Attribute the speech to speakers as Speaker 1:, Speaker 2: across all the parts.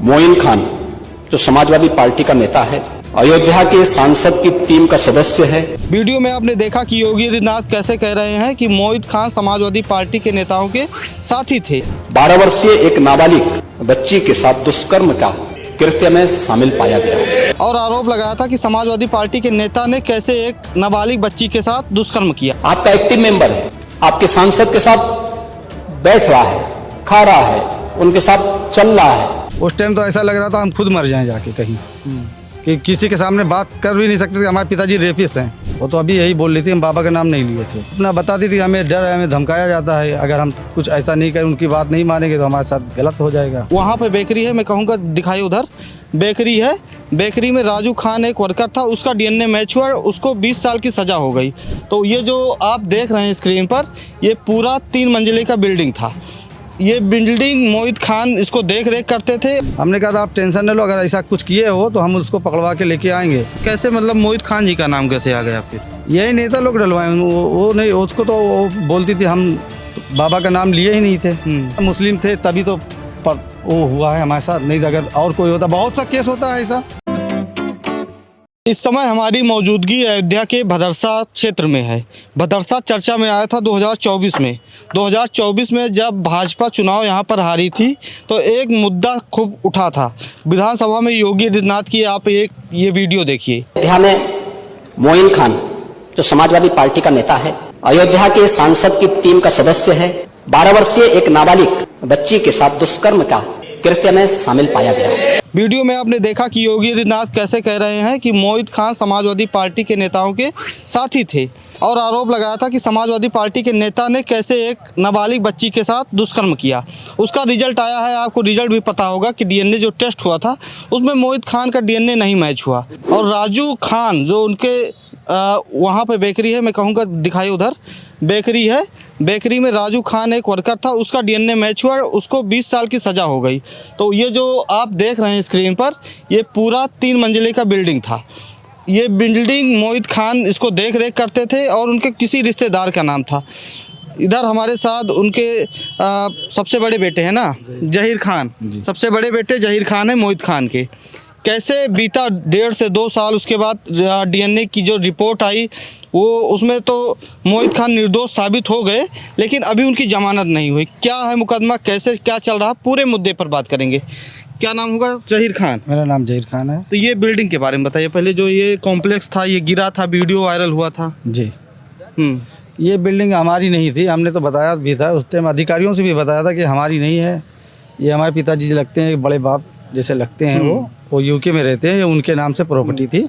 Speaker 1: मोइन खान जो समाजवादी पार्टी का नेता है, अयोध्या के सांसद की टीम का सदस्य है।
Speaker 2: वीडियो में आपने देखा कि योगी आदित्यनाथ कैसे कह रहे हैं कि मोहित खान समाजवादी पार्टी के नेताओं के साथी थे।
Speaker 1: 12 वर्षीय एक नाबालिग बच्ची के साथ दुष्कर्म का कृत्य में शामिल पाया गया
Speaker 2: और आरोप लगाया था कि समाजवादी पार्टी के नेता ने कैसे एक नाबालिग बच्ची के साथ दुष्कर्म किया।
Speaker 1: आपका एक्टिव मेंबर है, आपके सांसद के साथ बैठ रहा है, खा रहा है, उनके साथ चल रहा है।
Speaker 3: उस टाइम तो ऐसा लग रहा था हम खुद मर जाएं जाके कहीं, कि किसी के सामने बात कर भी नहीं सकते थे। हमारे पिताजी रेपिस्ट हैं, वो तो अभी यही बोल रही थी हम बाबा का नाम नहीं लिए थे। अपना बताती थी हमें डर है, हमें धमकाया जाता है, अगर हम कुछ ऐसा नहीं करें, उनकी बात नहीं मानेंगे तो हमारे साथ गलत हो जाएगा।
Speaker 2: वहाँ पे बेकरी है, मैं कहूँगा दिखाई उधर बेकरी है। बेकरी में राजू खान एक वर्कर था, उसका डीएनए मैच हुआ, उसको 20 साल की सज़ा हो गई। तो ये जो आप देख रहे हैं स्क्रीन पर, ये पूरा 3 मंजिले का बिल्डिंग था। ये बिल्डिंग मोहित खान इसको देख रेख करते थे।
Speaker 3: हमने कहा था आप टेंशन न लो, अगर ऐसा कुछ किए हो तो हम उसको पकड़वा के लेके आएंगे।
Speaker 2: कैसे मतलब मोहित खान जी का नाम कैसे आ गया फिर?
Speaker 3: यही नेता लोग डलवाए, वो नहीं, उसको तो वो बोलती थी हम बाबा का नाम लिए ही नहीं थे। मुस्लिम थे तभी तो वो हुआ है हमारे साथ, नहीं तो अगर और कोई होता, बहुत सा केस होता है ऐसा।
Speaker 2: इस समय हमारी मौजूदगी अयोध्या के भदरसा क्षेत्र में है। भदरसा चर्चा में आया था 2024 में। 2024 में जब भाजपा चुनाव यहाँ पर हारी थी तो एक मुद्दा खूब उठा था विधानसभा में योगी आदित्यनाथ की। आप ये वीडियो देखिए।
Speaker 1: अयोध्या में मोइन खान जो समाजवादी पार्टी का नेता है, अयोध्या के सांसद की टीम का सदस्य है, 12 वर्षीय एक नाबालिग बच्ची के साथ दुष्कर्म का कृत्य में शामिल पाया गया।
Speaker 2: वीडियो में आपने देखा कि योगी आदित्यनाथ कैसे कह रहे हैं कि मोहित खान समाजवादी पार्टी के नेताओं के साथी थे और आरोप लगाया था कि समाजवादी पार्टी के नेता ने कैसे एक नाबालिग बच्ची के साथ दुष्कर्म किया। उसका रिजल्ट आया है, आपको रिजल्ट भी पता होगा कि डीएनए जो टेस्ट हुआ था उसमें मोहित खान का डीएनए नहीं मैच हुआ। और राजू खान जो उनके वहाँ पे बेकरी है, मैं कहूँगा दिखाई उधर बेकरी है। बेकरी में राजू खान एक वर्कर था, उसका डीएनए मैच हुआ, उसको 20 साल की सज़ा हो गई। तो ये जो आप देख रहे हैं स्क्रीन पर, ये पूरा 3 मंजिले का बिल्डिंग था। ये बिल्डिंग मोहित खान इसको देख रेख करते थे और उनके किसी रिश्तेदार का नाम था। इधर हमारे साथ उनके सबसे बड़े बेटे हैं ना, जहीर खान, सबसे बड़े बेटे जहीर खान है मोहित खान के। कैसे बीता 1.5 से 2 साल उसके बाद डीएनए की जो रिपोर्ट आई वो उसमें तो मोहित खान निर्दोष साबित हो गए, लेकिन अभी उनकी जमानत नहीं हुई। क्या है मुकदमा, कैसे क्या चल रहा, पूरे मुद्दे पर बात करेंगे। क्या नाम होगा? जहीर खान।
Speaker 3: मेरा नाम जहीर खान है।
Speaker 2: तो ये बिल्डिंग के बारे में बताइए पहले। जो ये कॉम्प्लेक्स था, ये गिरा था, वीडियो वायरल हुआ था
Speaker 3: जी। ये बिल्डिंग हमारी नहीं थी, हमने तो बताया भी था उस टाइम, अधिकारियों से भी बताया था कि हमारी नहीं है। ये हमारे पिताजी लगते हैं, बड़े बाप जैसे लगते हैं। वो यूके में रहते हैं, ये उनके नाम से प्रॉपर्टी थी।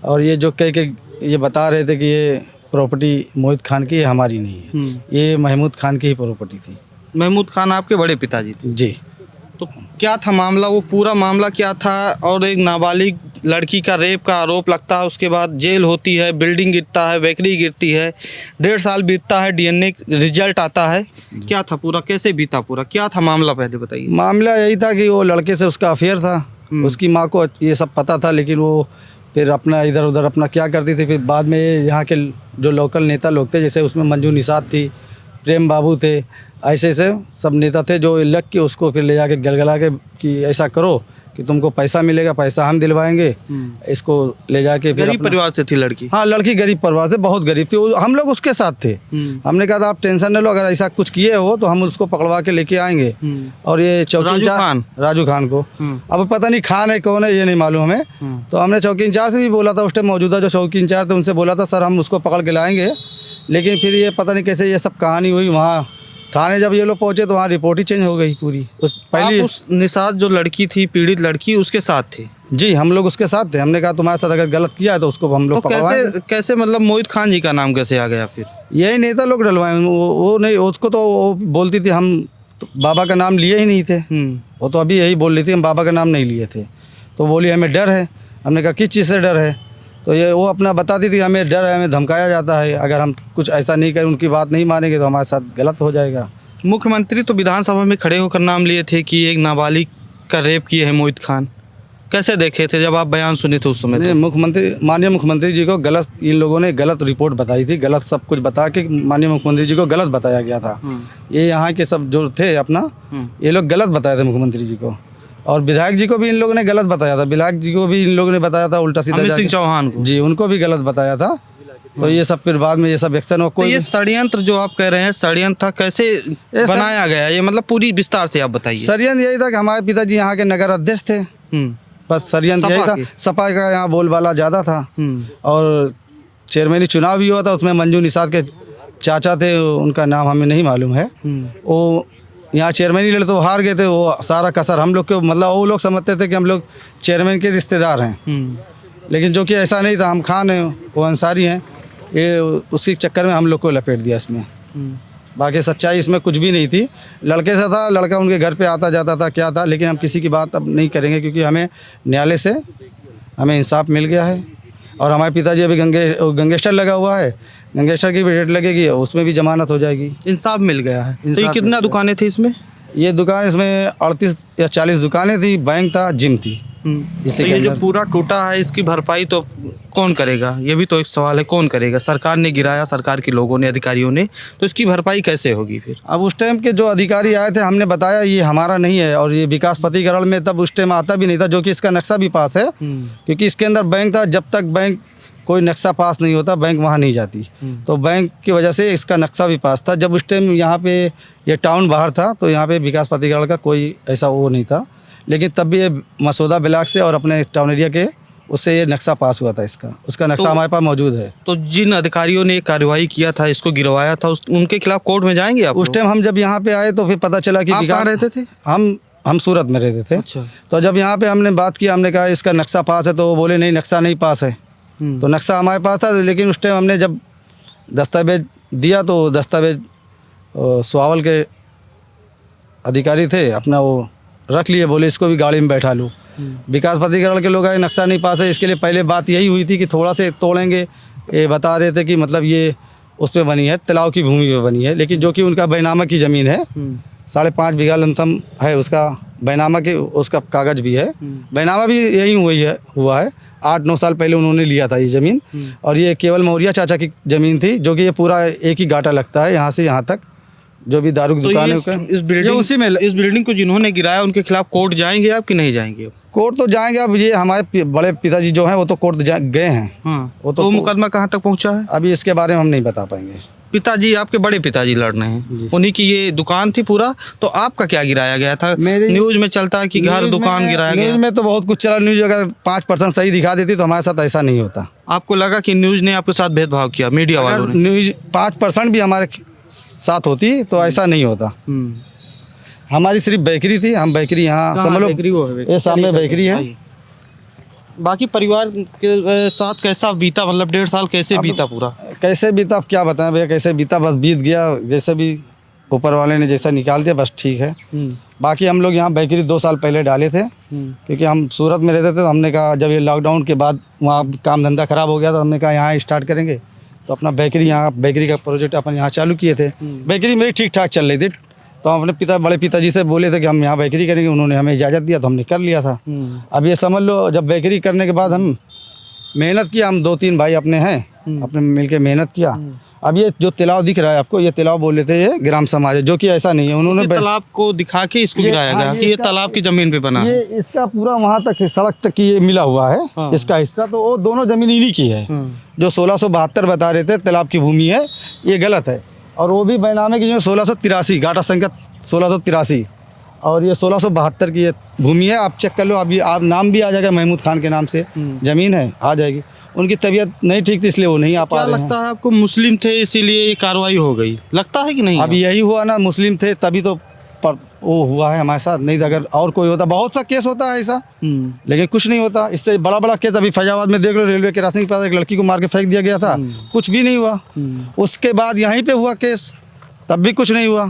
Speaker 3: और ये जो कह के ये बता रहे थे कि ये प्रॉपर्टी मोहित खान की, ये हमारी नहीं है, ये महमूद खान की ही प्रॉपर्टी थी।
Speaker 2: महमूद खान आपके बड़े पिताजी थे?
Speaker 3: जी।
Speaker 2: तो क्या था मामला, वो पूरा मामला क्या था? और एक नाबालिग लड़की का रेप का आरोप लगता है, उसके बाद जेल होती है, बिल्डिंग गिरता है, बेकरी गिरती है, 1.5 साल बीतता है, डीएनए रिजल्ट आता है। क्या था पूरा, कैसे बीता पूरा, क्या था मामला, पहले बताइए।
Speaker 3: मामला यही था कि वो लड़के से उसका अफेयर था, उसकी माँ को ये सब पता था, लेकिन वो फिर अपना इधर उधर अपना क्या करती थी। फिर बाद में यहाँ के जो लोकल नेता लोग थे, जैसे उसमें मंजू निषाद थी, प्रेम बाबू थे, ऐसे ऐसे सब नेता थे जो लग के उसको फिर ले जाके गलगला के कि ऐसा करो कि तुमको पैसा मिलेगा, पैसा हम दिलवाएंगे। इसको ले जाके फिर
Speaker 2: गरीब परिवार से थी लड़की?
Speaker 3: हाँ, लड़की गरीब परिवार से, बहुत गरीब थी। हम लोग उसके साथ थे। हमने कहा था आप टेंशन न लो, अगर ऐसा कुछ किए हो तो हम उसको पकड़वा के लेके आएंगे। और ये चौकी इंचार्ज राजू खान को, अब पता नहीं खान है कौन है ये नहीं मालूम हमें। तो हमने चौकी इंचार्ज से भी बोला था, उस टाइम मौजूदा जो चौकी इंचार्ज थे उनसे बोला था सर हम उसको पकड़ के लाएंगे। लेकिन फिर ये पता नहीं कैसे ये सब कहानी हुई। वहाँ थाने जब ये लोग पहुंचे तो वहाँ रिपोर्ट ही चेंज हो गई पूरी।
Speaker 2: पहले उस निषाद जो लड़की थी, पीड़ित लड़की, उसके साथ थे? जी,
Speaker 3: हम लोग उसके साथ थे। हमने कहा तुम्हारे साथ अगर गलत किया है तो उसको हम लोग
Speaker 2: तो कैसे मतलब मोहित खान जी का नाम कैसे आ गया फिर?
Speaker 3: यही नेता लोग डलवाए, वो नहीं, उसको तो वो बोलती थी हम बाबा का नाम लिए ही नहीं थे। वो तो अभी यही बोल रही थी हम बाबा का नाम नहीं लिए थे। तो बोली हमें डर है। हमने कहा किस चीज़ से डर है? तो ये वो अपना बताती थी हमें डर है, हमें धमकाया जाता है, अगर हम कुछ ऐसा नहीं करें, उनकी बात नहीं मानेंगे तो हमारे साथ गलत हो जाएगा।
Speaker 2: मुख्यमंत्री तो विधानसभा में खड़े होकर नाम लिए थे कि एक नाबालिग का रेप किए हैं मोहित खान। कैसे देखे थे जब आप बयान सुने थे उस समय?
Speaker 3: माननीय मुख्यमंत्री जी को गलत, इन लोगों ने गलत रिपोर्ट बताई थी, गलत सब कुछ बता के माननीय मुख्यमंत्री जी को गलत बताया गया था। ये यहाँ के सब जो थे अपना, ये लोग गलत बताए थे मुख्यमंत्री जी को। और विधायक जी को भी इन लोगों ने गलत बताया था, विधायक जी को भी इन लोगों ने बताया था उल्टा सीधा
Speaker 2: अमित सिंह
Speaker 3: जाके।
Speaker 2: चौहान को।
Speaker 3: जी, उनको भी गलत बताया था। तो ये सब फिर बाद में ये सब एक्शन हो
Speaker 2: तो
Speaker 3: कोई
Speaker 2: ये षड्यंत्र जो आप कह रहे हैं षड्यंत्र था, कैसे बनाया गया ये, मतलब पूरी विस्तार से आप बताइए।
Speaker 3: षड्यंत्र यही था कि हमारे पिताजी यहाँ के नगर अध्यक्ष थे, बस षड्यंत्र यही
Speaker 2: सपा
Speaker 3: था।
Speaker 2: के?
Speaker 3: सपा का यहाँ बोलबाला ज़्यादा था। और चेयरमैनी चुनाव भी हुआ था, उसमें मंजू निषाद के चाचा थे, उनका नाम हमें नहीं मालूम है। वो यहाँ चेयरमैन ही लड़े तो हार गए थे। वो सारा कसर हम लोग के, मतलब वो लोग समझते थे कि हम लोग चेयरमैन के रिश्तेदार हैं, लेकिन जो कि ऐसा नहीं था। हम खान हैं, वो अंसारी हैं, ये उसी चक्कर में हम लोग को लपेट दिया इसमें। बाकी सच्चाई इसमें कुछ भी नहीं थी। लड़के से था, लड़का उनके घर पे आता जाता था, क्या था, लेकिन हम किसी की बात अब नहीं करेंगे क्योंकि हमें न्यायालय से हमें इंसाफ मिल गया है। और हमारे पिताजी अभी गंगेस्टर लगा हुआ है, गंगेस्टर की भी डेट लगेगी, उसमें भी जमानत हो जाएगी।
Speaker 2: इंसाफ मिल गया है। तो ये
Speaker 3: इंसाफ
Speaker 2: कितना दुकानें थी इसमें?
Speaker 3: ये दुकान, इसमें 38 या 40 दुकानें थी, बैंक था, जिम थी।
Speaker 2: तो
Speaker 3: इसी के
Speaker 2: ये जो
Speaker 3: अंदर
Speaker 2: पूरा टूटा है इसकी भरपाई तो कौन करेगा? ये भी तो एक सवाल है, कौन करेगा? सरकार ने गिराया, सरकार के लोगों ने, अधिकारियों ने, तो इसकी भरपाई कैसे होगी फिर?
Speaker 3: अब उस टाइम के जो अधिकारी आए थे, हमने बताया ये हमारा नहीं है, और ये विकास प्राधिकरण में तब उस टाइम आता भी नहीं था, जो कि इसका नक्शा भी पास है, क्योंकि इसके अंदर बैंक था। जब तक बैंक कोई नक्शा पास नहीं होता, बैंक वहाँ नहीं जाती। तो बैंक की वजह से इसका नक्शा भी पास था। जब उस टाइम यहाँ पे ये टाउन बाहर था, तो यहाँ पे विकास प्राधिकरण का कोई ऐसा वो नहीं था, लेकिन तब भी ये मसौदा ब्लॉक से और अपने टाउन एरिया के उससे ये नक्शा पास हुआ था इसका। उसका नक्शा हमारे पास मौजूद है।
Speaker 2: तो जिन अधिकारियों ने कार्रवाई किया था, इसको गिरवाया था, उनके खिलाफ कोर्ट में जाएंगे आप?
Speaker 3: उस टाइम हम जब यहाँ पे आए तो फिर पता चला कि
Speaker 2: आप कहाँ रहते थे?
Speaker 3: हम सूरत में रहते थे।
Speaker 2: अच्छा।
Speaker 3: तो जब यहाँ पे हमने बात की, हमने कहा इसका नक्शा पास है, तो वो बोले नहीं, नक्शा नहीं पास है। तो नक्शा हमारे पास था, लेकिन उस टाइम हमने जब दस्तावेज दिया तो दस्तावेज सुआवल के अधिकारी थे, अपना वो रख लिए, बोले इसको भी गाड़ी में बैठा लूँ। विकास प्राधिकरण के लोग आए, नक्शा नहीं पास है। इसके लिए पहले बात यही हुई थी कि थोड़ा से तोड़ेंगे। ये बता रहे थे कि मतलब ये उस पर बनी है, तालाब की भूमि पे बनी है, लेकिन जो कि उनका बैनामा की ज़मीन है, 5.5 बीघा लमसम है उसका बैनामा के, उसका कागज़ भी है। बैनामा भी यही हुआ है 8-9 साल पहले उन्होंने लिया था ये ज़मीन। और ये केवल मौर्या चाचा की ज़मीन थी, जो कि ये पूरा एक ही गाटा लगता है यहाँ से यहाँ तक, जो भी दारू की दुकान है।
Speaker 2: इस बिल्डिंग को जिन्होंने गिराया उनके खिलाफ कोर्ट जाएंगे आप कि नहीं जाएंगे?
Speaker 3: कोर्ट तो जाएंगे। अब ये हमारे बड़े पिताजी जो हैं वो तो कोर्ट गए हैं।
Speaker 2: वो तो मुकदमा कहाँ तक पहुँचा है?
Speaker 3: अभी इसके बारे में हम नहीं बता पाएंगे।
Speaker 2: पिताजी, आपके बड़े पिताजी लड़ रहे हैं, उन्हीं की ये दुकान थी पूरा, तो आपका क्या गिराया गया था? न्यूज में चलता है कि घर दुकान गिराया गया।
Speaker 3: न्यूज में तो बहुत कुछ चला। न्यूज अगर 5% सही दिखा देती तो हमारे साथ ऐसा नहीं होता।
Speaker 2: आपको लगा कि न्यूज ने आपके साथ भेदभाव किया, मीडिया वालों ने?
Speaker 3: न्यूज 5% भी हमारे साथ होती तो ऐसा नहीं होता। हमारी सिर्फ बेकरी थी, हम बेकरी यहाँ समझ लो, ये सामने बेकरी है।
Speaker 2: बाकी परिवार के साथ कैसा बीता, मतलब 1.5 साल कैसे बीता पूरा?
Speaker 3: कैसे बीता अब क्या बताएं भैया, कैसे बीता, बस बीत गया। जैसे भी ऊपर वाले ने जैसा निकाल दिया, बस ठीक है। बाकी हम लोग यहाँ बेकरी 2 साल पहले डाले थे, क्योंकि हम सूरत में रहते थे। तो हमने कहा जब ये लॉकडाउन के बाद वहाँ काम धंधा ख़राब हो गया, तो हमने कहा यहाँ स्टार्ट करेंगे। तो अपना बेकरी यहाँ, बेकरी का प्रोजेक्ट अपन यहाँ चालू किए थे। बेकरी मेरी ठीक ठाक चल रही थी, तो हम अपने बड़े पिताजी से बोले थे कि हम यहाँ बेकरी करेंगे। उन्होंने हमें इजाज़त दिया तो हमने कर लिया था। अब ये समझ लो, जब बेकरी करने के बाद हम मेहनत किया, हम 2-3 भाई अपने हैं, अपने मिल के मेहनत किया। अब ये जो तालाब दिख रहा है आपको, ये तालाब बोले थे ये ग्राम समाज है, जो कि ऐसा नहीं है। उन्होंने
Speaker 2: तालाब को दिखा के इसको गिराया गया कि ये तालाब की जमीन पे बना है।
Speaker 3: ये इसका पूरा वहाँ तक सड़क तक की ये मिला हुआ है। इसका हिस्सा तो वो दोनों जमीन इन्हीं की है। जो 1672 बता रहे थे तालाब की भूमि है, ये गलत है। और वो भी बैनामे की जो 1683 गाटा संख्या 1683, और ये 1672 की ये भूमि है। आप चेक कर लो, अभी आप नाम भी आ जाएगा, महमूद खान के नाम से ज़मीन है, आ जाएगी। उनकी तबीयत नहीं ठीक थी, इसलिए वो नहीं आ पा रहे हैं।
Speaker 2: लगता है आपको मुस्लिम थे इसीलिए ये कार्रवाई हो गई, लगता है कि नहीं?
Speaker 3: अब यही हुआ ना, मुस्लिम थे तभी तो वो हुआ है हमारे साथ। नहीं तो अगर और कोई होता, बहुत सा केस होता है ऐसा, लेकिन कुछ नहीं होता। इससे बड़ा बड़ा केस अभी फैजाबाद में देख लो, रेलवे क्रॉसिंग के पास एक लड़की को मार के फेंक दिया गया था, कुछ भी नहीं हुआ। उसके बाद यहीं पे हुआ केस, तब भी कुछ नहीं हुआ।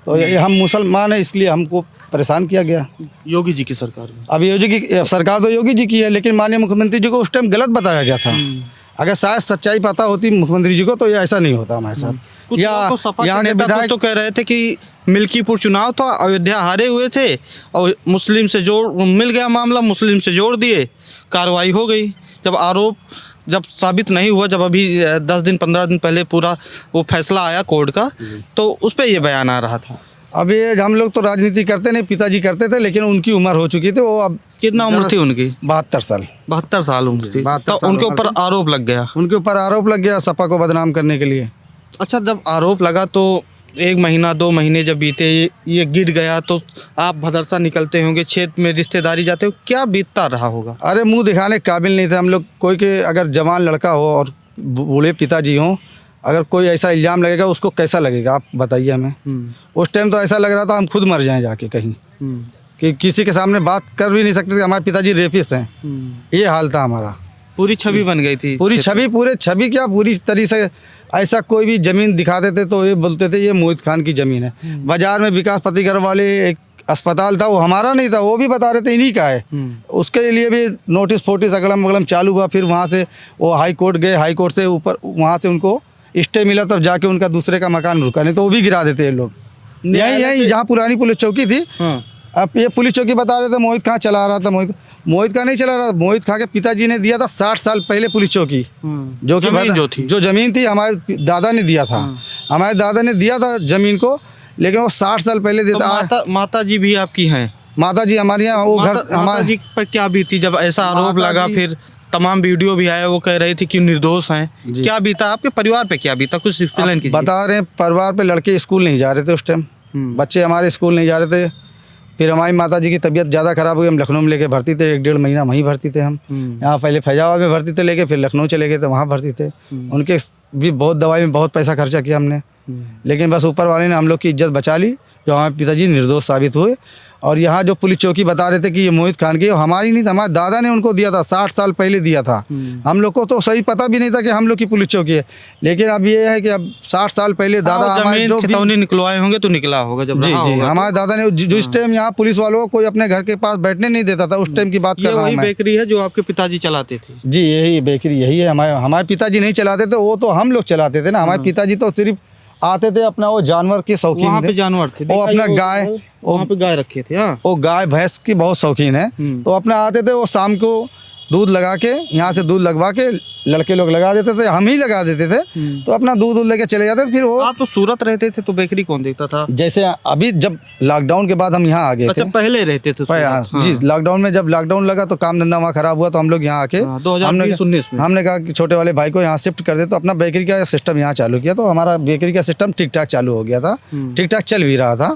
Speaker 3: तो ये हम मुसलमान हैं, इसलिए हमको परेशान किया गया
Speaker 2: योगी जी की सरकार में।
Speaker 3: अब योगी की सरकार तो योगी जी की है, लेकिन माननीय मुख्यमंत्री जी को उस टाइम गलत बताया गया था। अगर शायद सच्चाई पता होती मुख्यमंत्री जी को, तो ये ऐसा नहीं होता हमारे साथ।
Speaker 2: या यहाँ के विधायक तो कह रहे थे कि मिल्कीपुर चुनाव था, अयोध्या हारे हुए थे और मुस्लिम से मिल गया मामला, मुस्लिम से जोड़ दिए, कार्रवाई हो गई। जब आरोप जब साबित नहीं हुआ, जब अभी 10 दिन 15 दिन पहले पूरा वो फैसला आया कोर्ट का, तो उस पर ये बयान आ रहा था।
Speaker 3: अब ये हम लोग तो राजनीति करते नहीं, पिताजी करते थे, लेकिन उनकी उम्र हो चुकी थी। वो अब
Speaker 2: कितना उम्र थी उनकी?
Speaker 3: 72 साल।
Speaker 2: 72 साल उम्र थी।
Speaker 3: 72
Speaker 2: तो
Speaker 3: साल
Speaker 2: उनके
Speaker 3: उम्र
Speaker 2: ऊपर
Speaker 3: थी।
Speaker 2: आरोप लग गया।
Speaker 3: उनके ऊपर आरोप लग गया सपा को बदनाम करने के लिए।
Speaker 2: अच्छा, जब आरोप लगा तो 1 महीना 2 महीने जब बीते, ये गिर गया तो आप भदरसा निकलते होंगे, क्षेत्र में रिश्तेदारी जाते हो, क्या बीतता रहा होगा?
Speaker 3: अरे मुंह दिखाने के काबिल नहीं थे हम लोग। कोई के अगर जवान लड़का हो और बूढ़े पिताजी हों, अगर कोई ऐसा इल्ज़ाम लगेगा उसको कैसा लगेगा आप बताइए हमें। उस टाइम तो ऐसा लग रहा था हम खुद मर जाएं जाके कहीं, कि किसी के सामने बात कर भी नहीं सकते थे, हमारे पिताजी रेपिस्ट हैं। ये हाल था हमारा।
Speaker 2: पूरी छवि बन गई थी।
Speaker 3: पूरी छवि क्या, पूरी तरीके से ऐसा कोई भी ज़मीन दिखाते थे तो ये बोलते थे ये मोहित खान की ज़मीन है। बाज़ार में विकास पतिगर वाले एक अस्पताल था, वो हमारा नहीं था, वो भी बता रहे थे इन्हीं का है। उसके लिए भी नोटिस फोटिस अगलम बगलम चालू हुआ। फिर वहाँ से वो हाई कोर्ट गए, हाई कोर्ट से ऊपर वहाँ से उनको स्टे मिला, तब जाके उनका दूसरे का मकान रुका, नहीं तो वो भी गिरा देते ये लोग। यहीं जहाँ पुरानी पुलिस चौकी थी। अब ये पुलिस चौकी बता रहे थे मोहित खां चला रहा था। मोहित खां नहीं चला रहा, मोहित खां के पिताजी ने दिया था 60 साल पहले पुलिस चौकी, जो कि जो ज़मीन थी हमारे दादा ने दिया था। हमारे दादा ने दिया था ज़मीन को, लेकिन वो 60 साल पहले देता।
Speaker 2: तो माता जी भी आपकी हैं?
Speaker 3: माता जी हमारे यहाँ, वो घर
Speaker 2: माता जी पर क्या बीती जब ऐसा आरोप लगा? फिर तमाम वीडियो भी आया, वो कह रही थी कि निर्दोष हैं। क्या बीता आपके परिवार पे, क्या बीता, कुछ एक्सप्लेन कीजिए।
Speaker 3: बता रहे हैं, परिवार पे लड़के स्कूल नहीं जा रहे थे उस टाइम, बच्चे हमारे स्कूल नहीं जा रहे थे। फिर हमारी माता जी की तबीयत ज़्यादा ख़राब हुई, हम लखनऊ में लेके भर्ती थे। 1-1.5 महीना वहीं भर्ती थे हम। यहाँ पहले फैजाबाद में भर्ती थे लेके, फिर लखनऊ चले गए थे, वहाँ भर्ती थे। उनके भी बहुत दवाई में बहुत पैसा खर्चा किया हमने, लेकिन बस ऊपर वाले ने हम लोग की इज्जत बचा ली, जो हमारे पिताजी निर्दोष साबित हुए। और यहाँ जो पुलिस चौकी बता रहे थे कि ये मोहित खान की, हमारी नहीं था, हमारे दादा ने उनको दिया था, 60 साल पहले दिया था। हम लोग को तो सही पता भी नहीं था कि हम लोग की पुलिस चौकी है, लेकिन अब ये है कि अब 60 साल पहले दादा हमारे जो
Speaker 2: खितौनी निकलवाए होंगे तो निकला होगा जब
Speaker 3: जी हमारे दादा ने जो इस टाइम यहाँ पुलिस वालों को कोई अपने घर के पास बैठने नहीं देता था, उस टाइम की बात कर रहा हूँ मैं।
Speaker 2: बेकरी है जो आपके पिताजी चलाते थे?
Speaker 3: जी यही बेकरी यही है। हमारे पिताजी नहीं चलाते थे, वो तो हम लोग चलाते थे ना। हमारे पिताजी तो सिर्फ आते थे, अपना वो जानवर के शौकीन
Speaker 2: वहाँ
Speaker 3: थे।
Speaker 2: पे जानवर थे,
Speaker 3: वो अपना गाय,
Speaker 2: वहाँ पे गाय रखे थे। हाँ,
Speaker 3: वो गाय भैंस की बहुत शौकीन है, तो अपना आते थे। वो शाम को दूध लगा के, यहाँ से दूध लगवा के लड़के लोग लगा देते थे, हम ही लगा देते थे, तो अपना दूध लेके चले जाते थे। फिर वो,
Speaker 2: आप तो सूरत रहते थे तो बेकरी कौन देखता था?
Speaker 3: जैसे अभी जब लॉकडाउन के बाद हम यहाँ आ गए थे।
Speaker 2: अच्छा, पहले रहते थे सूरत?
Speaker 3: जी, लॉकडाउन में जब लॉकडाउन लगा तो काम धंधा वहाँ खराब हुआ, तो हम लोग यहाँ आके
Speaker 2: 2019 में हमने
Speaker 3: कहा कि छोटे वाले भाई को यहाँ शिफ्ट कर दे, तो अपना बेकरी का सिस्टम यहाँ चालू किया। तो हमारा बेकरी का सिस्टम ठीक ठाक चालू हो गया था, ठीक ठाक चल भी रहा था।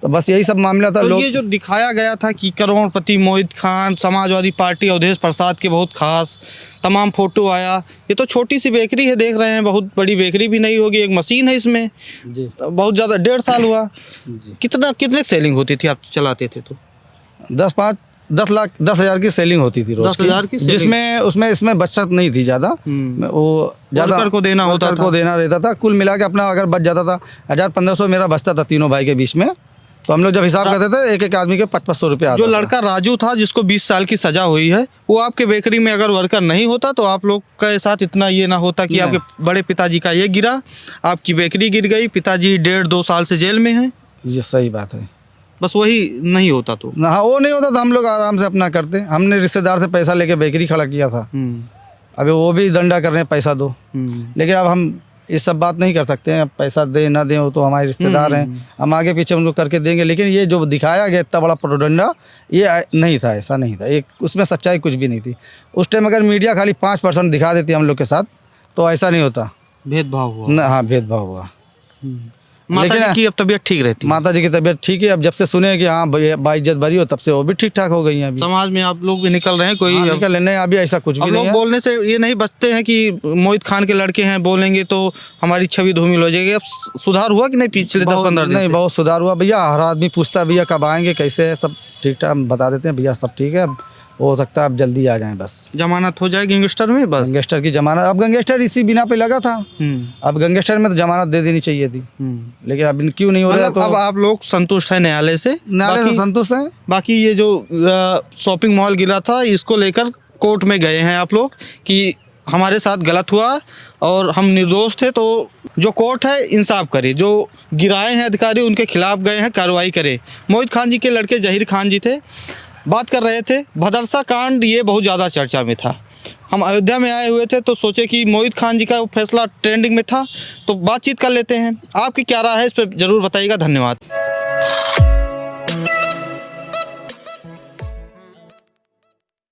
Speaker 3: तो बस यही सब मामला था।
Speaker 2: तो
Speaker 3: लोग
Speaker 2: ये जो दिखाया गया था कि करोड़पति मोहित खान, समाजवादी पार्टी, अवधेश प्रसाद के बहुत खास तमाम फोटो आया। ये तो छोटी सी बेकरी है, देख रहे हैं, बहुत बड़ी बेकरी भी नहीं होगी, एक मशीन है इसमें जी। बहुत ज़्यादा 1.5 साल हुआ। कितने सेलिंग होती थी आप चलाते थे तो?
Speaker 3: 10,000 की सेलिंग होती थी रोज
Speaker 2: 10,000 की,
Speaker 3: जिसमें इसमें बचत नहीं थी ज़्यादा। वो ज़्यादा
Speaker 2: को देना होता था,
Speaker 3: को देना रहता था। कुल मिला के अपना अगर बच जाता था 1,000-1,500 मेरा बचता था तीनों भाई के बीच में। तो हम लोग जब हिसाब करते थे एक आदमी के 500 रुपये आता।
Speaker 2: जो लड़का राजू था जिसको 20 साल की सजा हुई है, वो आपके बेकरी में अगर वर्कर नहीं होता तो आप लोग के साथ इतना ये ना होता कि आपके बड़े पिताजी का ये गिरा, आपकी बेकरी गिर गई, पिताजी 1.5-2 साल से जेल में हैं।
Speaker 3: ये सही बात है।
Speaker 2: बस वही नहीं होता तो?
Speaker 3: हाँ, वो नहीं होता तो हम लोग आराम से अपना करते। हमने रिश्तेदार से पैसा लेके बेकरी खड़ा किया था, अभी वो भी डंडा कर रहे हैं पैसा दो। लेकिन अब हम ये सब बात नहीं कर सकते हैं, पैसा दे ना दें, वो तो हमारे रिश्तेदार हैं, हम आगे पीछे उनको करके देंगे। लेकिन ये जो दिखाया गया इतना बड़ा प्रोडंडा, ये नहीं था, ऐसा नहीं था। एक उसमें सच्चाई कुछ भी नहीं थी। उस टाइम अगर मीडिया खाली 5% दिखा देती हम लोग के साथ तो ऐसा नहीं होता।
Speaker 2: भेदभाव हुआ?
Speaker 3: हाँ, भेदभाव हुआ।
Speaker 2: माता जी की अब तबीयत ठीक रहती है?
Speaker 3: माता जी की तबीयत ठीक है। अब जब से सुने कि हाँ बाइज्जत भरी हो, तब से वो भी ठीक ठाक हो गई हैं। अभी
Speaker 2: समाज में आप लोग भी निकल रहे हैं, कोई
Speaker 3: निकल लेने, अभी ऐसा कुछ भी नहीं है।
Speaker 2: लोग बोलने से ये नहीं बचते हैं कि मोहित खान के लड़के हैं, बोलेंगे तो हमारी छवि धूमिल हो जाएगी। अब सुधार हुआ कि नहीं पिछले 10-15 दिन?
Speaker 3: नहीं, बहुत सुधार हुआ भैया। हर आदमी पूछता है भैया कब आएंगे, कैसे है, सब ठीक ठाक बता देते हैं भैया सब ठीक है। अब हो सकता है अब जल्दी आ जाएं, बस
Speaker 2: जमानत हो जाए गैंगस्टर में। बस
Speaker 3: गैंगस्टर की जमानत, अब गैंगस्टर इसी बिना पे लगा था। अब गैंगस्टर में तो जमानत दे देनी चाहिए थी, लेकिन अब क्यों नहीं हो रहा? तो
Speaker 2: अब आप लोग संतुष्ट हैं न्यायालय से?
Speaker 3: न्यायालय से संतुष्ट हैं।
Speaker 2: बाकी ये जो शॉपिंग मॉल गिरा था, इसको लेकर कोर्ट में गए हैं आप लोग कि हमारे साथ गलत हुआ और हम निर्दोष थे, तो जो कोर्ट है इंसाफ करे, जो गिराए हैं अधिकारी उनके खिलाफ गए हैं, कार्रवाई करे। मोहित खान जी के लड़के जहीर खान जी थे, बात कर रहे थे। भदरसा कांड ये बहुत ज़्यादा चर्चा में था। हम अयोध्या में आए हुए थे तो सोचे कि मोहित खान जी का वो फैसला ट्रेंडिंग में था, तो बातचीत कर लेते हैं। आपकी क्या राय है इस पर ज़रूर बताइएगा। धन्यवाद। है।